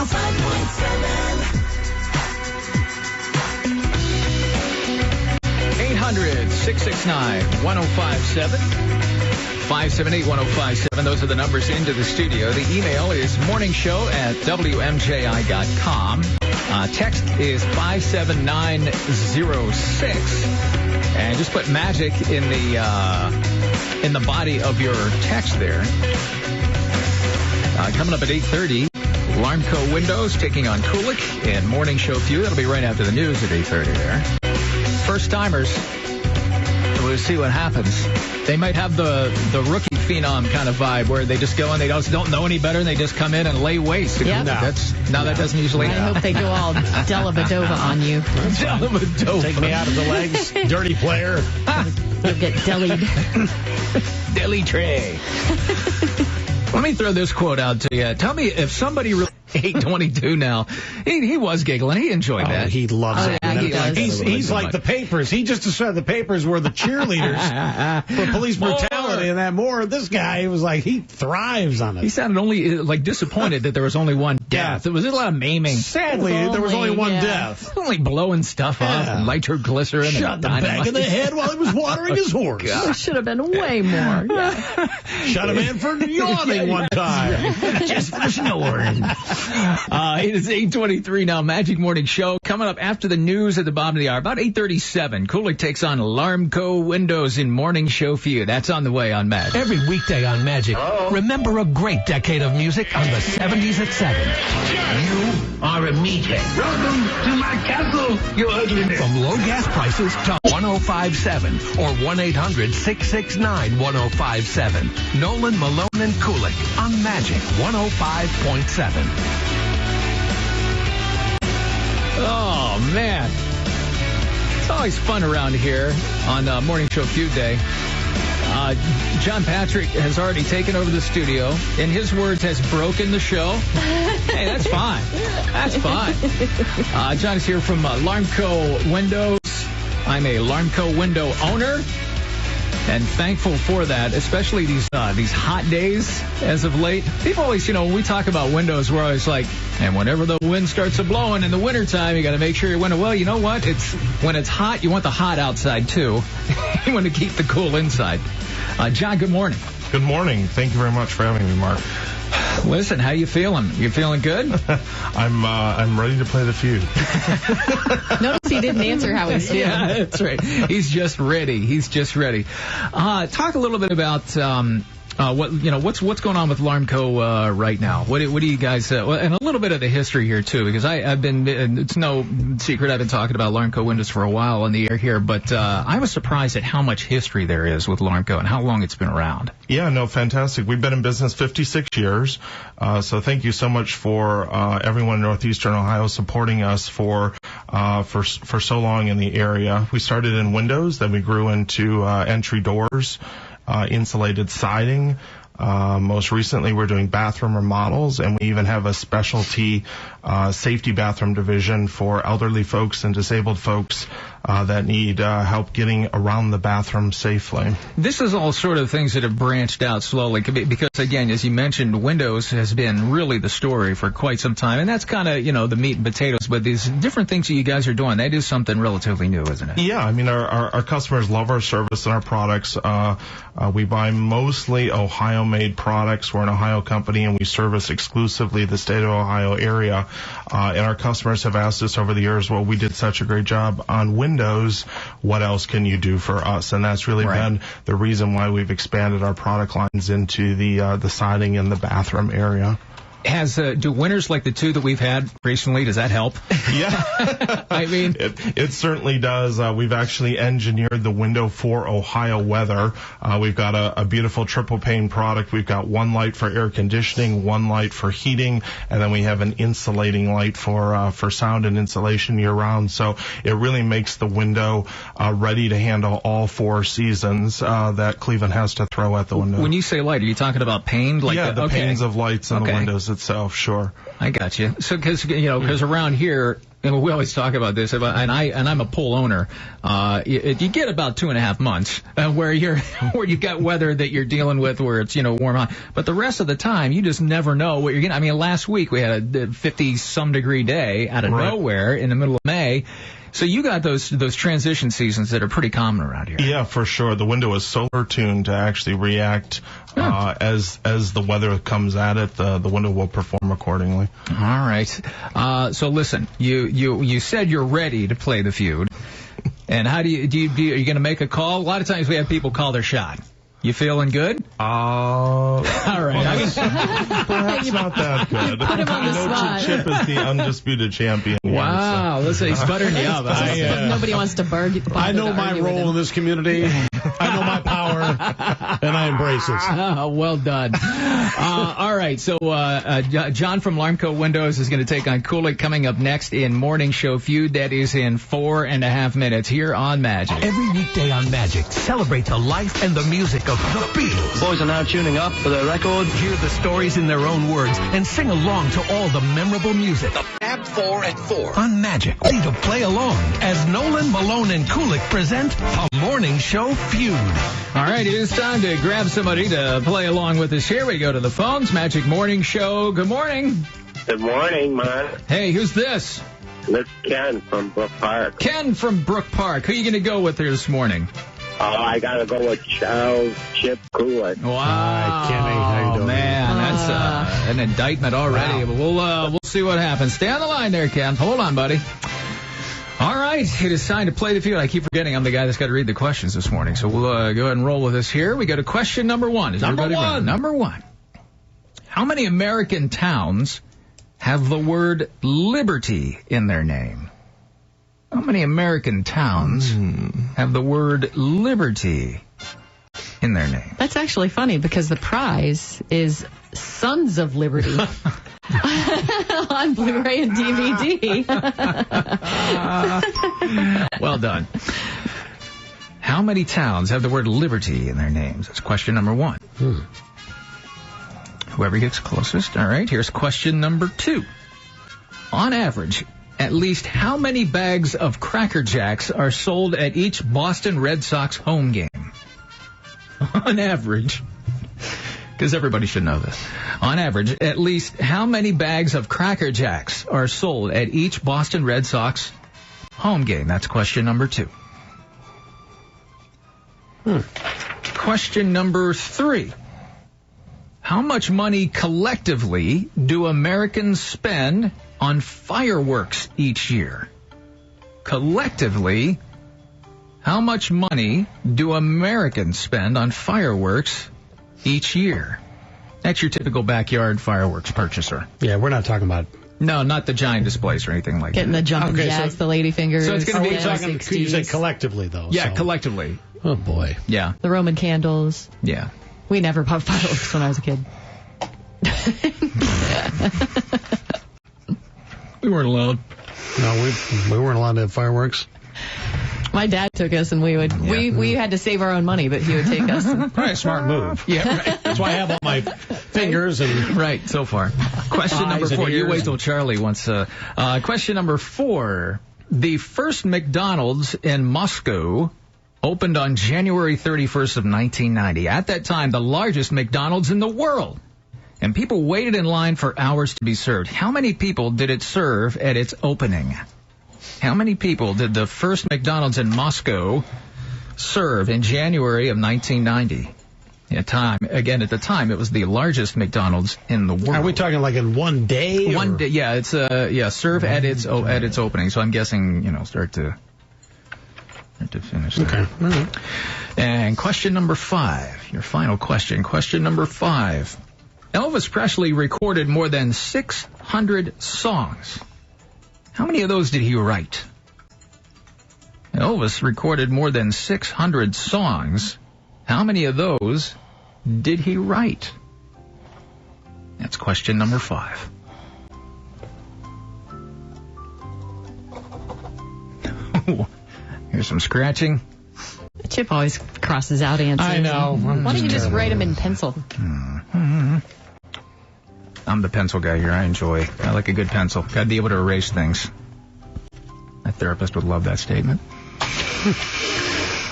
800-669-1057. 578-1057. Those are the numbers into the studio. The email is morningshow@wmji.com. Text is 57906. And just put magic in the body of your text there. Coming up at 8:30, Larmco Windows taking on Kulik and Morning Show Feud. That'll be right after the news at 8:30 there. First timers. We'll see what happens. They might have the rookie phenom kind of vibe where they just go and they don't know any better and they just come in and lay waste. Yep. That doesn't usually happen. I hope they go all Delavadova on you. Delavadova. Take me out of the legs. Dirty player. You'll get delied. Deli tray. Let me throw this quote out to you. Tell me if somebody really 822 now. He was giggling. He enjoyed that. He loves it. Yeah, he's like the papers. He just decided the papers were the cheerleaders for police brutality and that more. This guy was like, he thrives on it. He sounded only disappointed that there was only one death. It was a lot of maiming. Sadly, there was only one death. Only blowing stuff up and nitroglycerin. Shot the back of the head while he was watering his horse. There should have been way more. Shot a man for yawning one time. Just for snoring. It is 8:23 now. Magic Morning Show coming up after the news at the bottom of the hour. About 8:37. Kulik takes on Larmco Windows in Morning Show Feud. That's on the way on Magic. Every weekday on Magic, remember a great decade of music on the 70s at 7. You are a meathead. Welcome to my castle, you ugliness. From low gas prices to 1057 or 1-800-669-1057. Nolan, Malone, and Kulik on Magic 105.7. Oh, man. It's always fun around here on Morning Show Feud Day. John Patrick has already taken over the studio. In his words, has broken the show. Hey, that's fine. That's fine. John is here from Larmco Windows. I'm a Larmco window owner. And thankful for that, especially these hot days as of late. People always, when we talk about windows, we're always like, and whenever the wind starts a blowing in the wintertime, you got to make sure your window, well, you know what? When it's hot, you want the hot outside, too. You want to keep the cool inside. John, good morning. Good morning. Thank you very much for having me, Mark. Listen, how you feeling? You feeling good? I'm ready to play the Feud. Notice he didn't answer how he's feeling. Yeah, that's right. He's just ready. Talk a little bit about what's going on with Larmco right now. What do you guys and a little bit of the history here too, because I've been, it's no secret, I've been talking about Larmco Windows for a while on the air here, but I was surprised at how much history there is with Larmco and how long it's been around. Yeah, no, fantastic. We've been in business 56 years, so thank you so much for everyone in Northeastern Ohio supporting us for so long in the area. We started in windows, then we grew into entry doors, insulated siding. Most recently, we're doing bathroom remodels, and we even have a specialty safety bathroom division for elderly folks and disabled folks that need help getting around the bathroom safely. This is all sort of things that have branched out slowly because, again, as you mentioned, Windows has been really the story for quite some time, and that's kind of, the meat and potatoes, but these different things that you guys are doing, that is something relatively new, isn't it? Yeah, I mean, our customers love our service and our products. We buy mostly Ohio-made products. We're an Ohio company, and we service exclusively the state of Ohio area. And our customers have asked us over the years, well, we did such a great job on Windows. What else can you do for us? And that's really been the reason why we've expanded our product lines into the siding and the bathroom area. Do winters like the two that we've had recently, does that help? Yeah. I mean, it certainly does. We've actually engineered the window for Ohio weather. We've got a beautiful triple pane product. We've got one light for air conditioning, one light for heating, and then we have an insulating light for sound and insulation year round. So it really makes the window ready to handle all four seasons that Cleveland has to throw at the window. When you say light, are you talking about pane? Like the panes of lights on the windows itself, sure. I got you. So, because around here, and we always talk about this, and I'm a pool owner. You get about 2.5 months where you got weather that you're dealing with where it's warm out, but the rest of the time you just never know what you're getting. I mean, last week we had a 50-some degree day out of nowhere in the middle of May. So you got those transition seasons that are pretty common around here. Yeah, for sure. The window is solar tuned to actually react as the weather comes at it. The window will perform accordingly. All right. So listen, you said you're ready to play the feud, and how are you going to make a call? A lot of times we have people call their shot. You feeling good? All right. Perhaps not that good. Put him on the spot. Chip is the undisputed champion. Wow. Here, so. Listen, he's buttering you up. Nobody wants to bargain. I know my role in this community. I know my power, and I embrace it. Well done. All right. So John from Larmco Windows is going to take on Kulik coming up next in Morning Show Feud. That is in 4.5 minutes here on Magic. Every weekday on Magic, celebrate the life and the music of the Beatles. Boys are now tuning up for their record. Hear the stories in their own words and sing along to all the memorable music. The Fab 4 at 4 on Magic. Ready to play along as Nolan, Malone, and Kulik present a Morning Show Feud. All right, it is time to grab somebody to play along with us here. We go to the phones. Magic Morning Show. Good morning. Good morning, man. Hey, who's this? This is Ken from Brook Park. Ken from Brook Park. Who are you going to go with here this morning? I got to go with Charles Chip Kulik. Wow. Hi, Kenny. How you doing? Man, that's an indictment already. Wow. But we'll see what happens. Stay on the line there, Ken. Hold on, buddy. All right, it is time to play the feud. I keep forgetting I'm the guy that's got to read the questions this morning. So we'll go ahead and roll with this here. We go to question number one. Number one. How many American towns have the word liberty in their name? How many American towns have the word liberty in their name? That's actually funny because the prize is Sons of Liberty on Blu-ray and DVD. Well done. How many towns have the word liberty in their names? That's question number one. Whoever gets closest. All right, here's question number two. On average, at least how many bags of Cracker Jacks are sold at each Boston Red Sox home game? On average, because everybody should know this. On average, at least how many bags of Cracker Jacks are sold at each Boston Red Sox home game? That's question number two. Question number three. How much money collectively do Americans spend on fireworks each year? Collectively, how much money do Americans spend on fireworks each year? That's your typical backyard fireworks purchaser. Yeah, we're not talking about... No, not the giant displays or anything like Getting that. the jumping jacks, the lady fingers. So it's going to be talking, you say collectively, though. Yeah, so. collectively. Oh, boy. Yeah. The Roman candles. Yeah. We never popped fireworks when I was a kid. We weren't allowed. No, we weren't allowed to have fireworks. My dad took us, and we had to save our own money, but he would take us. Probably a smart move. Yeah, right. That's why I have all my fingers and... Right, so far. Question number four. You wait till Charlie wants... question number four. The first McDonald's in Moscow opened on January 31st of 1990. At that time, the largest McDonald's in the world. And people waited in line for hours to be served. How many people did it serve at its opening? How many people did the first McDonald's in Moscow serve in January of 1990? At the time, it was the largest McDonald's in the world. Are we talking like in one day? One day, yeah. It's serve at its opening. So I'm guessing, start to finish. Okay. All right. And question number five, your final question. Question number five. Elvis Presley recorded more than 600 songs. How many of those did he write? Elvis recorded more than 600 songs. How many of those did he write? That's question number five. Here's some scratching. Chip always crosses out answers. I know. Why don't you just write them in pencil? I'm the pencil guy here. I like a good pencil. Got to be able to erase things. A therapist would love that statement.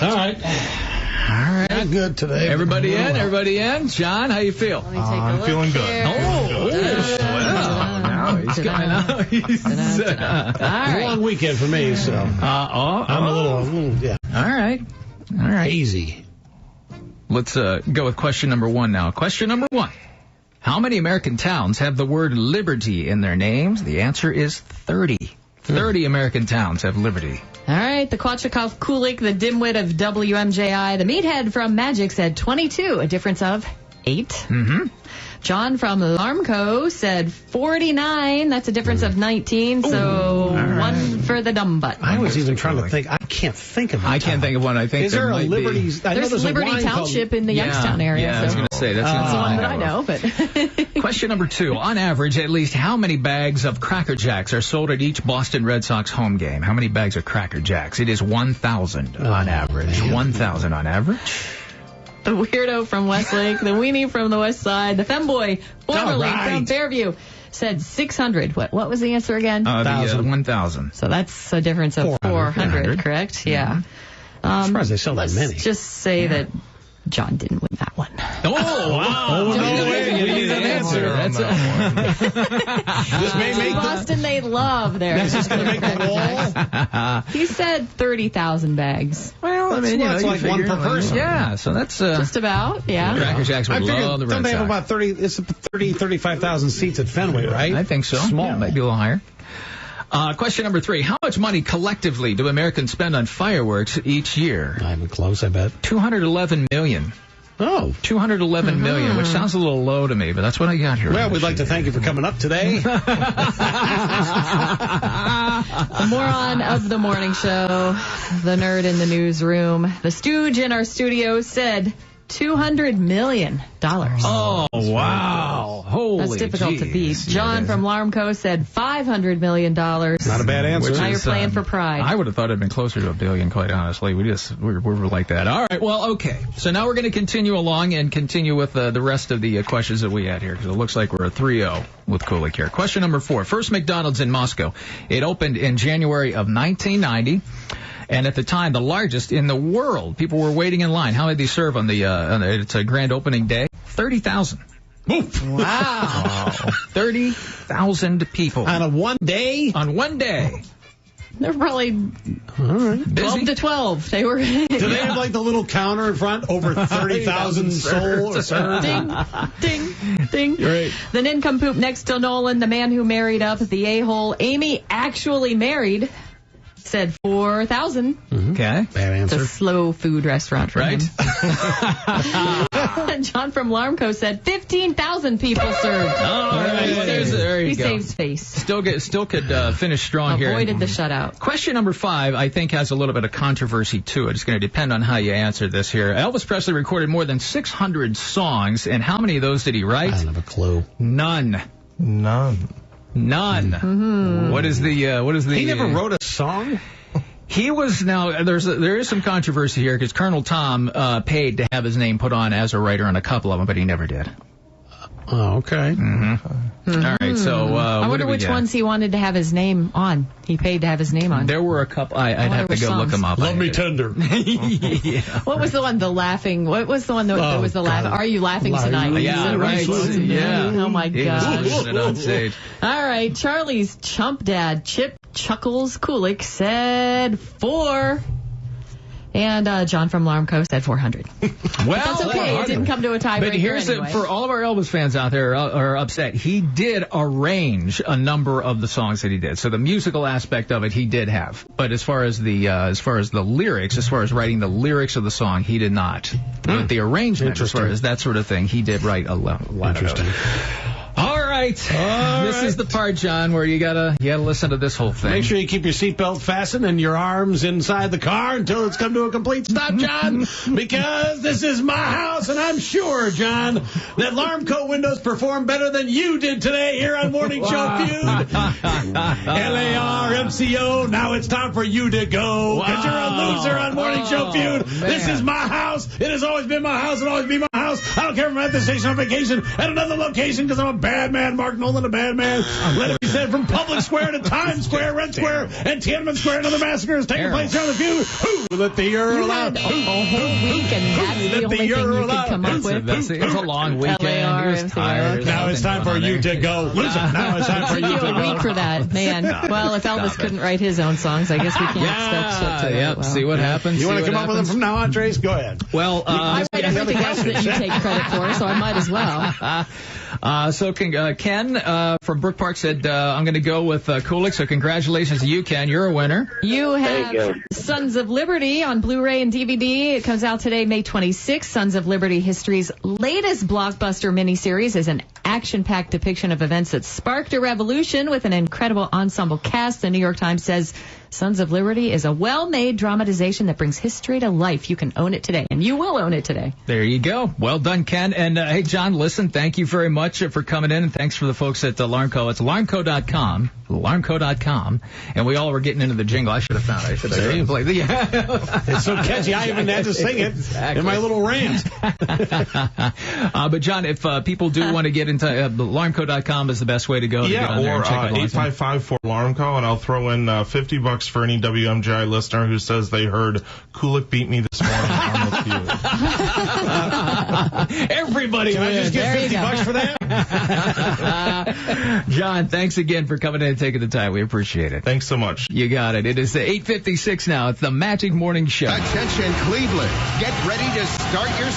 All right. Not good today. Everybody in? Everybody in? John, how you feel? Let me take a I'm look feeling good. here. Now he's coming out. All It's a right. long weekend for me, so I'm a little, yeah. All right. Easy. Let's go with question number 1 now. Question number 1. How many American towns have the word liberty in their names? The answer is 30. 30 American towns have liberty. All right, the Quachakov Kulik, the dimwit of WMJI, the meathead from Magic said 22, a difference of 8. Mm-hmm. John from Larmco said 49, that's a difference of 19, so one for the dumb butt. I was even trying to think. I can't think of it. I can't think of one. I think Is there a might Liberty's? I know There's a Liberty wine Township in the Youngstown area. Yeah, I was so going to say, that's that's the one that I I know, but... Question number 2. On average, at least how many bags of Cracker Jacks are sold at each Boston Red Sox home game? How many bags of Cracker Jacks? It is 1,000 on average. 1,000 on average. The weirdo from Westlake, the weenie from the West Side, the femboy formerly from Fairview said 600. What was the answer again? 1,000. So that's a difference of 400, correct? Yeah. I'm surprised they sell that many. Let's just say that John didn't win that one. Oh, wow. Oh, no way. You need an answer. This may make Boston, they love their... This is going to make the wall. He said 30,000 bags. Well, I mean, you know, that's you like figure, one per person. Yeah, so that's... Just about, yeah. Cracker Jacks would love the Red don't they have Sox. about 35,000 seats at Fenway, right? I think so. Small. Yeah, maybe a little higher. Question number 3. How much money collectively do Americans spend on fireworks each year? Not even close, I bet. 211 million. Oh. 211 million, which sounds a little low to me, but that's what I got here. Well, we'd like to thank you for coming up today. The moron of the morning show, the nerd in the newsroom, the stooge in our studio said $200 million. Oh, wow. Holy That's difficult to beat. geez. John from Larmco said $500 million. Not a bad answer. Now you're playing for pride. I would have thought it'd been closer to $1 billion, quite honestly. We're like that. All right, well, okay. So now we're going to continue along and continue with the rest of the questions that we had here, because it looks like we're a 3-0 with Kulik here. Question number 4. First McDonald's in Moscow. It opened in January of 1990. And at the time, the largest in the world. People were waiting in line. How many did they serve on it's a grand opening day? 30,000. Wow. 30,000 people. On a one day? On one day. They're probably 12 to 12. They were. Do they have like the little counter in front? Over 30,000 sold? Ding, ding, ding. Right. The nincompoop next to Nolan, the man who married up the a-hole Amy actually married, said 4,000. Okay. Bad It's a answer. slow food restaurant for Right. him. John from Larmco said 15,000 people served. All right. There you He go. saves face. Still could finish strong here. Avoided the shutout. Question number 5, I think, has a little bit of controversy to it. It's going to depend on how you answer this here. Elvis Presley recorded more than 600 songs, and how many of those did he write? I don't have a clue. None. None. What is the? He never wrote a song? He was now. There is some controversy here because Colonel Tom paid to have his name put on as a writer on a couple of them, but he never did. Oh, okay. All right, so I wonder which ones he wanted to have his name on. He paid to have his name on. There were a couple. I'd have to which go look songs. them up. Love Me Tender. Yeah. What was the one? The laughing. What was the one that Oh, was the laugh? God. Are you laughing tonight? Yeah, right. Yeah. Oh my He was gosh. losing it on stage. All right, Charlie's chump dad, Chip Chuckles Kulik, said 4. And John from Larmco said 400. Well, That's okay. It didn't come to a tiebreaker But here's anyway. for all of our Elvis fans out there are upset. He did arrange a number of the songs that he did. So the musical aspect of it, he did have. But as far as the lyrics, as far as writing the lyrics of the song, he did not. But the arrangement, as far as that sort of thing, he did write a lot of it. All right. This is the part, John, where you gotta listen to this whole thing. Make sure you keep your seatbelt fastened and your arms inside the car until it's come to a complete stop, John, because this is my house, and I'm sure, John, that Larmco windows perform better than you did today here on Morning Show Feud. LARMCO, now it's time for you to go, because you're a loser on Morning Show Feud. This is my house. It has always been my house and always be my house. house. I don't care if I'm at the station on vacation at another location because I'm a bad man. Mark Nolan, a bad man. Let it be said, from Public Square to Times Square, Red Square, and Tiananmen Square, another massacre is taking place here on the Feud. Who let the Euro out? A whole week, and that's the only thing you could come up with. It was a long weekend. LAR, He was tired. Now it's time for you to go. Listen, now it's time for you to Took you go. a week for that, man. Well, if Elvis couldn't write his own songs, I guess we can't expect shit to Yep. well. See what happens. You want to see come what up with them happens. from now on, Trace? Go ahead. Well, I write everything else that you take credit for, so I might as well. Ken from Brook Park said, I'm going to go with Kulik. So congratulations to you, Ken. You're a winner. You Thank have you. Sons of Liberty on Blu-ray and DVD. It comes out today, May 26th. Sons of Liberty, history's latest blockbuster miniseries, is an action-packed depiction of events that sparked a revolution with an incredible ensemble cast. The New York Times says Sons of Liberty is a well-made dramatization that brings history to life. You can own it today, and you will own it today. There you go. Well done, Ken. And hey, John, listen, thank you very much for coming in, and thanks for the folks at Larmco. It's Larmco.com. Larmco.com. And we all were getting into the jingle. I should have found it. I should have played the It's so catchy. I even had to sing it in my little rant. But John, if people do want to get into Larmco.com is the best way to go. Yeah, to get on there or and check it out. 855 for Larmco, and I'll throw in $50 for any WMGI listener who says they heard Kulik beat me this morning on the Feud. Everybody Can I just wins. get $50 for that? John, thanks again for coming in and taking the time. We appreciate it. Thanks so much. You got it. It is 8:56 now. It's the Magic Morning Show. Attention, Cleveland. Get ready to start your